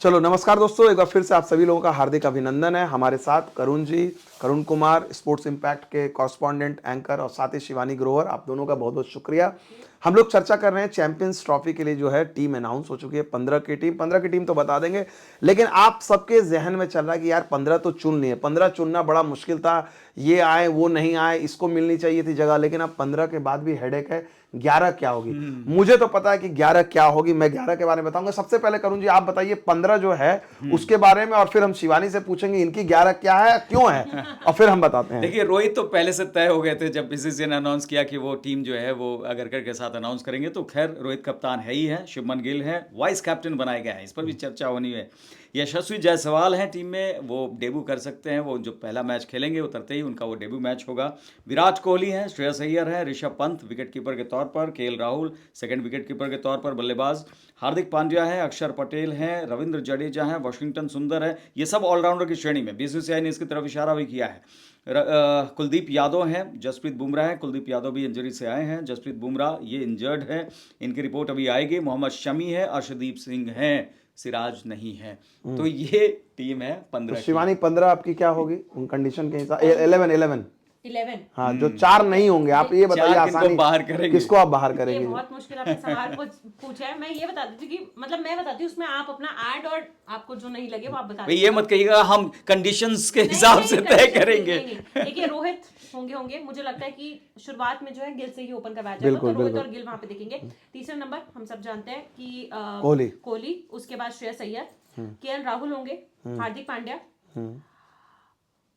चलो नमस्कार दोस्तों, एक बार फिर से आप सभी लोगों का हार्दिक अभिनंदन है। हमारे साथ करुण जी, करुण कुमार, स्पोर्ट्स इम्पैक्ट के कॉरेस्पॉन्डेंट एंकर, और साथ ही शिवानी ग्रोवर, आप दोनों का बहुत बहुत शुक्रिया। हम लोग चर्चा कर रहे हैं चैंपियंस ट्रॉफी के लिए जो है टीम अनाउंस हो चुकी है। 15 की टीम तो बता देंगे, लेकिन आप सबके जहन में चल रहा है कि यार 15 तो चुन लिए। 15 चुनना बड़ा मुश्किल था, ये आए वो नहीं आए, इसको मिलनी चाहिए थी जगह, लेकिन अब 15 के बाद भी हेडेक है 11 क्या होगी। मुझे तो पता है कि 11 क्या होगी, मैं 11 के बारे में बताऊंगा। सबसे पहले करुण जी आप बताइए 15 जो है उसके बारे में, और फिर हम शिवानी से पूछेंगे इनकी 11 क्या है, क्यों है, और फिर हम बताते हैं। देखिए, रोहित तो पहले से तय हो गए थे जब बीसीसीआई ने अनाउंस किया कि वो टीम जो है वो अगरकर के साथ अनाउंस करेंगे। तो खैर रोहित कप्तान है ही है, शुभमन गिल है वाइस कैप्टन बनाए गए हैं, इस पर भी चर्चा होनी है। यशस्वी जायसवाल हैं टीम में, वो डेब्यू कर सकते हैं, वो जो पहला मैच खेलेंगे उतरते ही उनका वो डेब्यू मैच होगा। विराट कोहली हैं, श्रेयस अय्यर हैं, ऋषभ पंत विकेट कीपर के तौर पर, KL Rahul second wicket keeper के तौर पर बल्लेबाज, हार्दिक पांड्या है, अक्षर पटेल हैं, रविंद्र जडेजा हैं, वाशिंगटन सुंदर है। ये सब ऑलराउंडर की श्रेणी में, बीसीसीआई ने इसकी तरफ इशारा भी किया है। कुलदीप यादव हैं, जसप्रीत बुमराह हैं, कुलदीप यादव भी इंजरी से आए हैं, जसप्रीत बुमराह ये इंजर्ड है, इनकी रिपोर्ट अभी आएगी। मोहम्मद शमी है, अर्शदीप सिंह हैं, सिराज नहीं है। तो ये टीम है 15 तो की। शिवानी 15 आपकी क्या होगी उन कंडीशन के हिसाब? 11 11। हाँ, जो 4 नहीं होंगे, आप ये बताइए चार किनको आसानी बाहर करेंगे? किसको आप बाहर ये करेंगे? बहुत मुश्किल आपने सवाल पूछा है। मैं ये बता देती हूँ कि मतलब मैं बताती हूँ उसमें आप अपना ऐड, और आपको जो नहीं लगे वो आप बता भाई ये मत कहिएगा हम कंडीशंस के नहीं, हिसाब नहीं, से नहीं, तय condition करेंगे। नहीं, नहीं। देखिए रोहित होंगे मुझे लगता है कि शुरुआत में जो है गिल से ही ओपन करवाया जाएगा, बिल्कुल, तो रोहित बिल्कुल। और गिल वहां पे देखेंगे। तीसरा नंबर हम सब जानते हैं कि कोहली। उसके बाद श्रेयस अय्यर, केएल राहुल होंगे, हार्दिक पांड्या।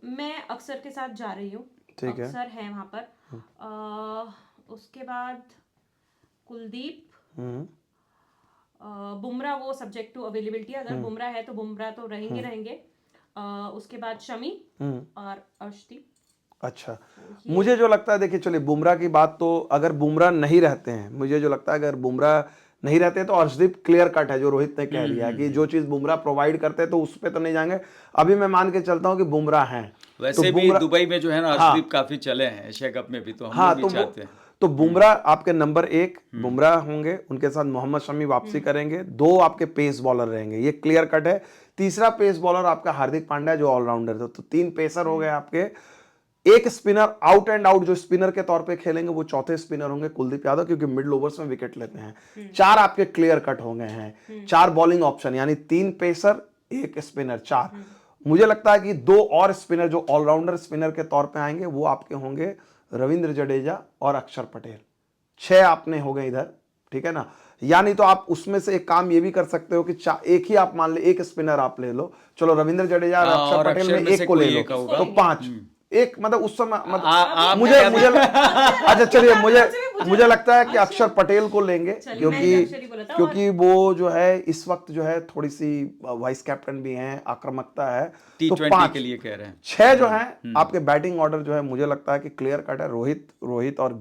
मैं अक्सर के साथ जा रही हूँ, ठीक है। अक्सर है वहां पर। उसके बाद कुलदीप, बुमराह वो सब्जेक्ट टू अवेलेबिलिटी, अगर बुमराह है तो बुमराह तो रहेंगे। उसके बाद शमी और अर्शदीप। अच्छा, मुझे जो लगता है, देखिए चलिए बुमराह की बात, तो अगर बुमराह नहीं रहते हैं, मुझे जो लगता है अगर बुमराह नहीं रहते हैं तो अर्शदीप क्लियर कट है, जो रोहित ने कह दिया है कि जो चीज बुमराह प्रोवाइड करते हैं तो उस पर तो नहीं जाएंगे। अभी मैं मान के चलता हूं कि बुमराह हैं, वैसे भी दुबई में जो है ना हाँ, अर्शदीप काफी चले हैं, एशिया कप में भी, तो हम हाँ, लोग भी चाहते हैं। तो बुमराह आपके नंबर 1 बुमराह होंगे, उनके साथ मोहम्मद शमी वापसी करेंगे। 2 आपके पेस बॉलर रहेंगे, ये क्लियर कट है। तीसरा पेस बॉलर आपका हार्दिक पांड्या जो ऑलराउंडर थे, तो 3 पेसर हो गए आपके। एक स्पिनर आउट एंड आउट जो स्पिनर के तौर पे खेलेंगे वो चौथे स्पिनर होंगे कुलदीप यादव, क्योंकि मिडिल ओवर्स में विकेट लेते हैं। 4 आपके क्लियर कट हो गए हैं। 4 बॉलिंग ऑप्शन, यानी 3 पेसर 1 स्पिनर 4। मुझे लगता है कि 2 और स्पिनर जो ऑलराउंडर स्पिनर के तौर पे आएंगे वो आपके होंगे रविंद्र जडेजा और अक्षर पटेल। 6 आपने हो गए इधर, ठीक है ना। यानी तो आप उसमें से एक काम ये भी कर सकते हो कि एक ही आप मान ले, एक स्पिनर आप ले लो, चलो रविंद्र जडेजा और अक्षर पटेल में एक को ले लो, तो 5 एक, मतलब उस समय मुझे अच्छा चलिए, मुझे लगता है कि अक्षर पटेल को लेंगे, क्योंकि वो जो है इस वक्त जो है थोड़ी सी वाइस कैप्टन भी हैं, आक्रामकता है, तो 5 के लिए कह रहे हैं। 6 जो है आपके बैटिंग ऑर्डर जो है मुझे लगता है कि क्लियर कट है। रोहित और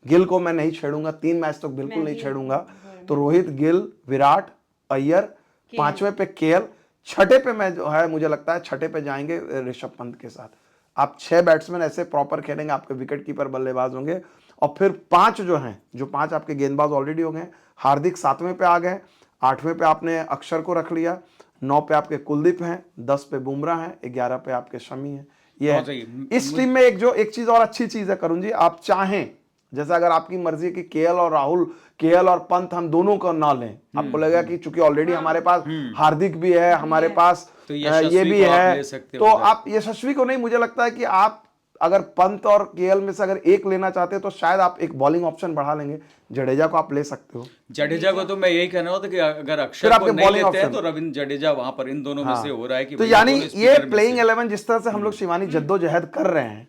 गिल को मैं नहीं छेड़ूंगा, 3 मैच तक बिल्कुल नहीं छेड़ूंगा। तो रोहित, गिल, विराट, अय्यर, 5वें पे केएल, 6ठे पे मैं जो है मुझे लगता है 6ठे पे जाएंगे ऋषभ पंत के साथ। आप 6 बैट्समैन ऐसे प्रॉपर खेलेंगे, आपके विकेट कीपर बल्लेबाज होंगे, और फिर 5 जो हैं, जो 5 आपके गेंदबाज ऑलरेडी हो गए। हार्दिक 7वें पे आ गए, 8वें पे आपने अक्षर को रख लिया, 9 पे आपके कुलदीप हैं, 10 पे बुमराह हैं, 11 पे आपके शमी हैं। ये इस टीम में एक चीज और अच्छी चीज है करुण जी, आप चाहें जैसे अगर आपकी मर्जी है कि केएल और पंत हम दोनों को ना लें, आपको लगेगा कि चूंकि ऑलरेडी हमारे पास हार्दिक भी है, हमारे पास तो ये भी है, तो आप आप यशस्वी को नहीं, मुझे लगता है कि आप अगर पंत और केएल में से अगर एक लेना चाहते हैं तो शायद आप एक बॉलिंग ऑप्शन बढ़ा लेंगे, जडेजा को आप ले सकते हो। जडेजा को तो मैं यही कहना होता कि अगर अक्षर को नहीं लेते हैं तो रविंद्र जडेजा वहां पर, इन दोनों में से हो रहा है कि तो यानी ये प्लेइंग 11 जिस तरह से हम लोग शिवानी जद्दोजहद कर रहे हैं,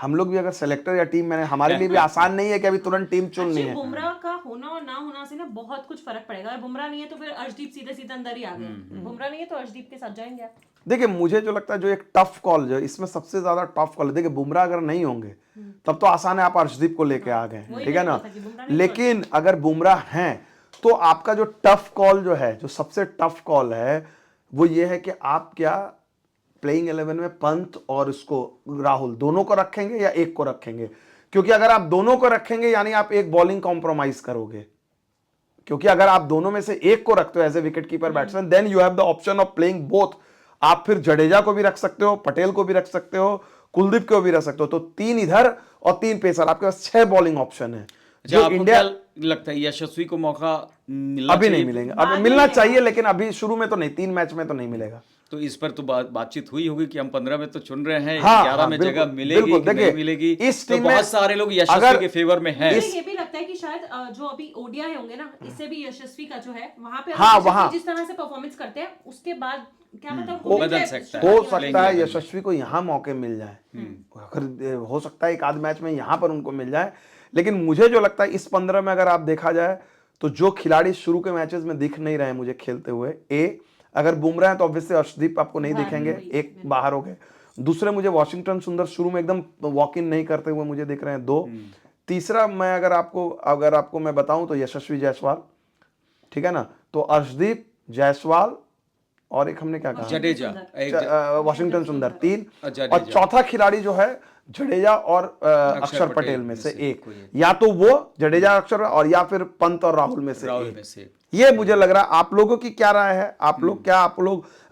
हम लोग भी अगर सेलेक्टर या टीम मैंने, हमारे लिए भी आसान नहीं है कि अभी तुरंत टीम चुननी है। बुमराह का होना और ना होना से ना बहुत कुछ फर्क पड़ेगा। अगर बुमराह नहीं है तो फिर अर्शदीप सीधे सीधे अंदर ही आ गए, बुमराह नहीं है तो अर्शदीप के साथ जाएंगे आप। देखिए मुझे जो लगता है जो एक टफ कॉल, जो इसमें सबसे ज्यादा टफ कॉल है, देखिए बुमराह अगर नहीं होंगे तब तो आसान है, आप अर्शदीप को लेके आ गए, ठीक है ना। लेकिन अगर बुमराह हैं तो आपका जो टफ कॉल जो है, जो सबसे टफ कॉल है वो ये है कि आप क्या प्लेइंग 11 में पंत और इसको राहुल दोनों को रखेंगे या एक को रखेंगे, क्योंकि अगर आप दोनों को रखेंगे यानी आप एक बॉलिंग कॉम्प्रोमाइज करोगे, क्योंकि अगर आप दोनों में से एक को रखते हो as a wicket keeper batsman, then you have the option of playing both. आप फिर जडेजा को भी रख सकते हो, पटेल को भी रख सकते हो, कुलदीप को भी रख सकते हो। तो 3 इधर और 3 पेसर, आपके पास 6 बॉलिंग ऑप्शन है। जो इंडिया लगता है यशस्वी को मौका मिलना अभी चाहिए? नहीं मिलेंगे, अभी मिलना चाहिए, लेकिन अभी शुरू में तो नहीं, 3 मैच में तो नहीं मिलेगा। तो इस पर तो बातचीत हुई होगी कि हम 15 में तो चुन रहे हैं, हाँ, 11 में बिल्कुल, जगह मिलेगी बिल्कुल, कि नहीं देखिए, मिलेगी। इस तो टीम में बहुत सारे लोग यशस्वी अगर के फेवर में हैं। मुझे ये भी लगता है कि शायद जो अभी ओडीआई होंगे ना, इससे भी यशस्वी का जो है वहां पे हाँ, यशस्वी वहाँ जिस तरह से परफॉर्मेंस करते हैं उसके बाद क्या पता उनको बदल मिल सकता जाए। है। हो सकता है यशस्वी को यहाँ मौके मिल जाए, अगर हो सकता है एक आध मैच में यहाँ पर उनको मिल जाए। लेकिन मुझे जो लगता है इस 15 में अगर आप देखा जाए तो जो खिलाड़ी शुरू के मैचेस में दिख नहीं रहे मुझे खेलते हुए, अगर बुमराह है तो ऑब्वियसली अर्शदीप आपको नहीं दिखेंगे, एक बाहर हो गए। दूसरे मुझे वॉशिंगटन सुंदर शुरू में एकदम वॉक इन नहीं करते हुए मुझे दिख रहे हैं 2। तीसरा मैं अगर आपको मैं बताऊं तो यशस्वी जायसवाल, ठीक है ना, तो अर्शदीप, जायसवाल और एक हमने क्या कहा, जडेजा, वॉशिंगटन सुंदर 3, जडेजा। और चौथा खिलाड़ी जो है जडेजा और अक्षर पटेल में से एक, या तो वो जडेजा अक्षर और या फिर पंत और राहुल में से एक। ये मुझे लग रहा है। आप लोगों की क्या राय है? आप लोग क्या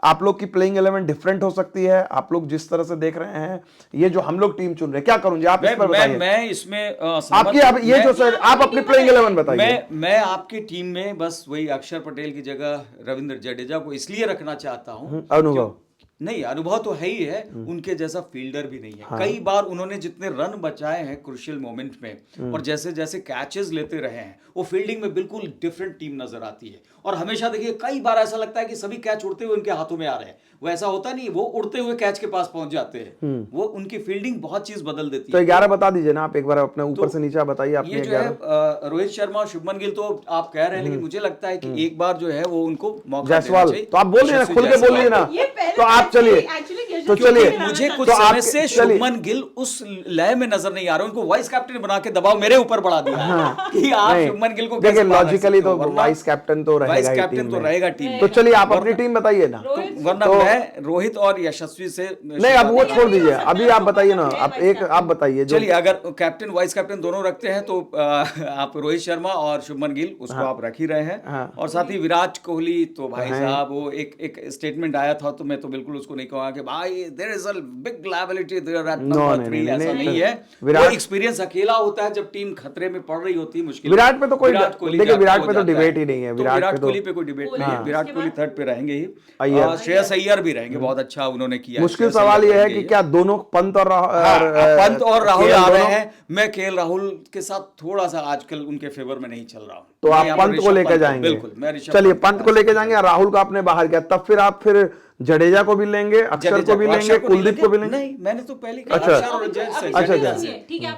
आप लोग की प्लेइंग 11 डिफरेंट हो सकती है? आप लोग जिस तरह से देख रहे हैं, ये जो हम लोग टीम चुन रहे हैं, क्या करूं जी आप इस पर बताइए। मैं इसमें आपकी ये जो सर आप अपनी प्लेइंग 11 बताइए। मैं आपकी टीम में बस वही अक्षर पटेल की जगह रविंद्र जडेजा को इसलिए रखना चाहता हूं, अनुभव नहीं, अनुभव तो है ही है, उनके जैसा फील्डर भी नहीं है। कई बार उन्होंने जितने रन बचाए हैं क्रुशियल मोमेंट में और जैसे जैसे कैचेस लेते रहे हैं, वो फील्डिंग में बिल्कुल डिफरेंट टीम नजर आती है। और हमेशा देखिए कई बार ऐसा लगता है कि सभी कैच उड़ते हुए उनके हाथों में आ रहे हैं, वो ऐसा होता नहीं, वो उड़ते हुए कैच के पास पहुंच जाते हैं। वो उनकी फील्डिंग बहुत चीज बदल देती तो है। 11 बता दीजिए ना आप एक बार, अपने ऊपर से नीचे बताइए ये अपने जो है रोहित शर्मा और शुभमन गिल तो आप कह रहे हैं, लेकिन मुझे लगता है कि एक बार जो है वो उनको मौका देना जायसवाल, चाहिए। तो आप बोल रहे हैं, खुल के बोलिए ना, तो आप चलिए, तो चलिए, मुझे कुछ तो समय आप से चलिए। शुभमन गिल उस लय में नजर नहीं आ रहे, उनको वाइस कैप्टन बना के दबाव मेरे ऊपर बढ़ा दिया कि आप नहीं, शुभमन गिल को देखिए कैसे बाहर रख लॉजिकली सकते हो, तो वरना वाइस कैप्टन तो रहेगा वाइस ही कैप्टन टीम तो में। रहेगा टीम में। तो चलिए आप अपनी टीम बताइए ना। वरना मैं रोहित और यशस्वी से नहीं, अब वो छोड़ दीजिए, अभी आप बताइए ना, आप बताइए जो। चलिए, अगर कैप्टन वाइस कैप्टन दोनों रखते हैं तो आप रोहित शर्मा और शुभमन गिल उसको आप रख ही रहे हैं। और साथ ही विराट कोहली तो भाई साहब, वो एक स्टेटमेंट आया था तो मैं तो बिल्कुल उसको नहीं कहूंगा कि भाई there is a big liability there at number 3, ऐसा नहीं है। वो एक्सपीरियंस अकेला होता है जब टीम खतरे में पड़ रही होती है, मुश्किल। विराट पे तो कोई, देखिए विराट पे तो डिबेट ही नहीं है। विराट कोहली पे कोई डिबेट नहीं है, विराट कोहली थर्ड पे रहेंगे ही, और श्रेयस अय्यर भी रहेंगे, बहुत अच्छा उन्होंने किया। मुश्किल सवाल ये है कि क्या दोनों पंत और राहुल आ रहे हैं। मैं केएल राहुल के साथ थोड़ा सा आजकल उनके फेवर में नहीं चल रहा हूं, तो आप पंत को लेकर जाएंगे? बिल्कुल, मैं चलिए पंत को लेकर जाएंगे, राहुल को आपने बाहर किया, तब फिर आप फिर जडेजा को भी लेंगे, अक्षर को भी लेंगे, कुलदीप को भी लेंगे? नहीं, मैंने तो पहले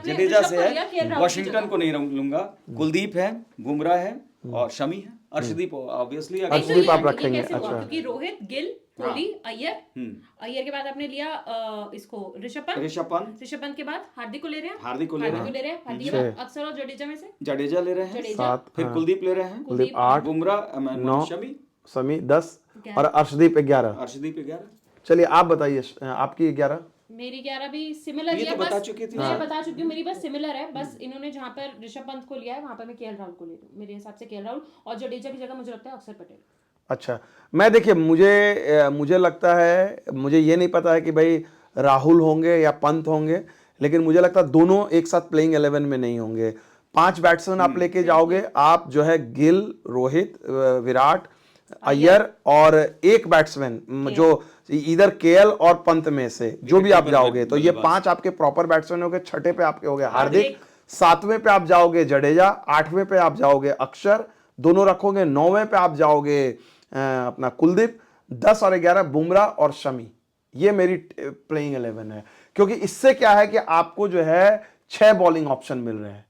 जडेजा से है, वॉशिंगटन को नहीं लूंगा। कुलदीप है, बुमराह है और शमी है, अर्शदीप ऑब्वियसली अर्शदीप आप रखेंगे। अच्छा, क्योंकि रोहित, गिल, कोहली, अय्यर के बाद आपने लिया इसको ऋषभ पंत के बाद हार्दिक को ले रहे हैं, हार्दिक के बाद अक्षर और जडेजा में से जडेजा ले रहे हैं 7, फिर कुलदीप ले रहे हैं, कुलदीप 8, बुमराह 9, शमी 10 और अर्शदीप 11। चलिए आप बताइए आपकी 11। मेरी 11 भी सिमिलर है, बता चुकी थी, मैं बता चुकी हूँ, मेरी बस सिमिलर है। बस इन्होंने जहाँ पर ऋषभ पंत को लिया है वहां पर मैं केएल राहुल को ले लूं, मेरे हिसाब से केएल राहुल, और जडेजा की जगह मुझे लगता है अक्षर पटेल। अच्छा, मैं देखिए मुझे लगता है, मुझे ये नहीं पता है कि भाई राहुल होंगे या पंत होंगे, लेकिन मुझे लगता है दोनों एक साथ प्लेइंग 11 में नहीं होंगे। 5 बैट्समैन आप लेके जाओगे, आप जो है गिल, रोहित, विराट, अय्यर और एक बैट्समैन जो इधर केएल और पंत में से जो भी आप जाओगे, तो ये 5 आपके प्रॉपर बैट्समैन हो गए। 6ठे पे आपके हो गए हार्दिक, 7वें पे आप जाओगे जडेजा, 8वें पे आप जाओगे अक्षर, दोनों रखोगे, 9वें पे आप जाओगे अपना कुलदीप, 10 और 11 बुमराह और शमी। ये मेरी प्लेइंग 11 है, क्योंकि इससे क्या है कि आपको जो है 6 बॉलिंग ऑप्शन मिल रहे हैं।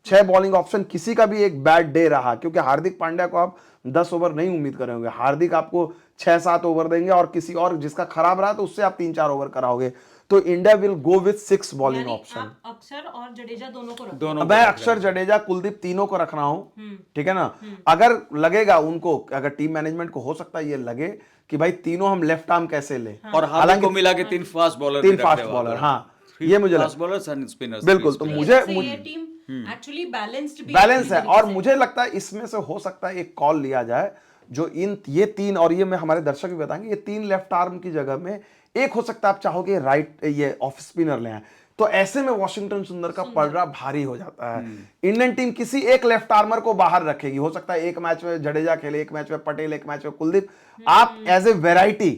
6 बॉलिंग ऑप्शन, किसी का भी एक बैड डे रहा, क्योंकि हार्दिक पांड्या को आप 10 ओवर नहीं उम्मीद करेंगे, हार्दिक आपको 6-7 ओवर देंगे, और किसी और जिसका खराब रहा तो उससे आप 3-4 ओवर कराओगे। तो India will go with 6 bowling option. अक्षर और जडेजा दोनों को दोनों मैं अक्षर, जडेजा, कुलदीप तीनों को रख रहा हूं, ठीक है ना। अगर लगेगा उनको, अगर टीम मैनेजमेंट को हो सकता है ये लगे कि भाई तीनों हम लेफ्ट आर्म कैसे ले, और हालांकि को मिला के 3 फास्ट बॉलर, हाँ, ये मुझे फास्ट बॉलर, स्पिनर्स, बिल्कुल। तो मुझे एक्चुअली बैलेंस है। और मुझे लगता है इसमें से हो सकता है एक कॉल लिया जाए जो ये तीन, और ये मैं हमारे दर्शक भी बताएंगे, ये तीन लेफ्ट आर्म की जगह में एक हो सकता है आप चाहोगे राइट ये ऑफ स्पिनर ले आए, तो ऐसे में वॉशिंगटन सुंदर का पलड़ा भारी हो जाता है। इंडियन टीम किसी एक लेफ्ट आर्मर को बाहर रखेगी, हो सकता है एक मैच में जडेजा खेले, एक मैच में पटेल, एक मैच में कुलदीप। आप एज ए वेराइटी,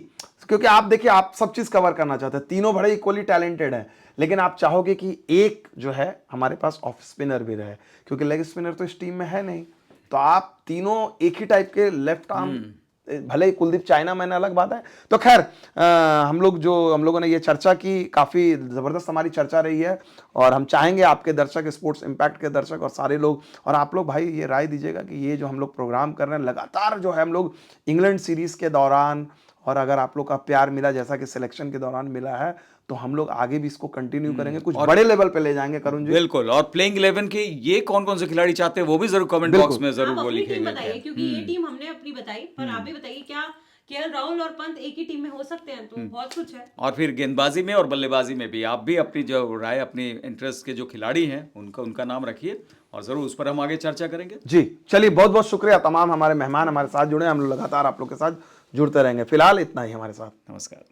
क्योंकि आप देखिए आप सब चीज कवर करना चाहते हैं, तीनों बड़े इक्वली टैलेंटेड हैं, लेकिन आप चाहोगे कि एक जो है हमारे पास ऑफ स्पिनर भी रहे, क्योंकि लेग स्पिनर तो इस टीम में है नहीं। तो आप तीनों एक ही टाइप के लेफ्ट आर्म, भले ही कुलदीप चाइना मैंने अलग बात है। तो खैर हम लोगों ने ये चर्चा की, काफी जबरदस्त हमारी चर्चा रही है, और हम चाहेंगे आपके दर्शक, स्पोर्ट्स इंपैक्ट के दर्शक और सारे लोग, और आप लोग भाई ये राय दीजिएगा कि ये जो हम लोग प्रोग्राम कर रहे हैं लगातार जो है हम लोग इंग्लैंड सीरीज के दौरान, और अगर आप लोग का प्यार मिला जैसा कि सिलेक्शन के दौरान मिला है, तो हम लोग आगे भी इसको कंटिन्यू करेंगे, कुछ बड़े लेवल पे ले जाएंगे करुण जी। बिल्कुल। और प्लेइंग 11 के ये कौन कौन से खिलाड़ी चाहते हैं वो भी जरूर कमेंट बॉक्स में जरूर वो लिखेंगे, बताइए, क्योंकि ये टीम हमने अपनी बताई, पर आप भी बताइए क्या केएल राहुल और पंत एक ही टीम में हो सकते हैं? तो बहुत कुछ है। और फिर गेंदबाजी में और बल्लेबाजी में भी आप भी अपनी जो राय, अपनी इंटरेस्ट के जो खिलाड़ी हैं उनका नाम रखिए, और जरूर उस पर हम आगे चर्चा करेंगे। जी चलिए, बहुत बहुत शुक्रिया तमाम हमारे मेहमान हमारे साथ जुड़े, हम लोग लगातार आप लोग के साथ जुड़ते रहेंगे। फिलहाल इतना ही हमारे साथ, नमस्कार।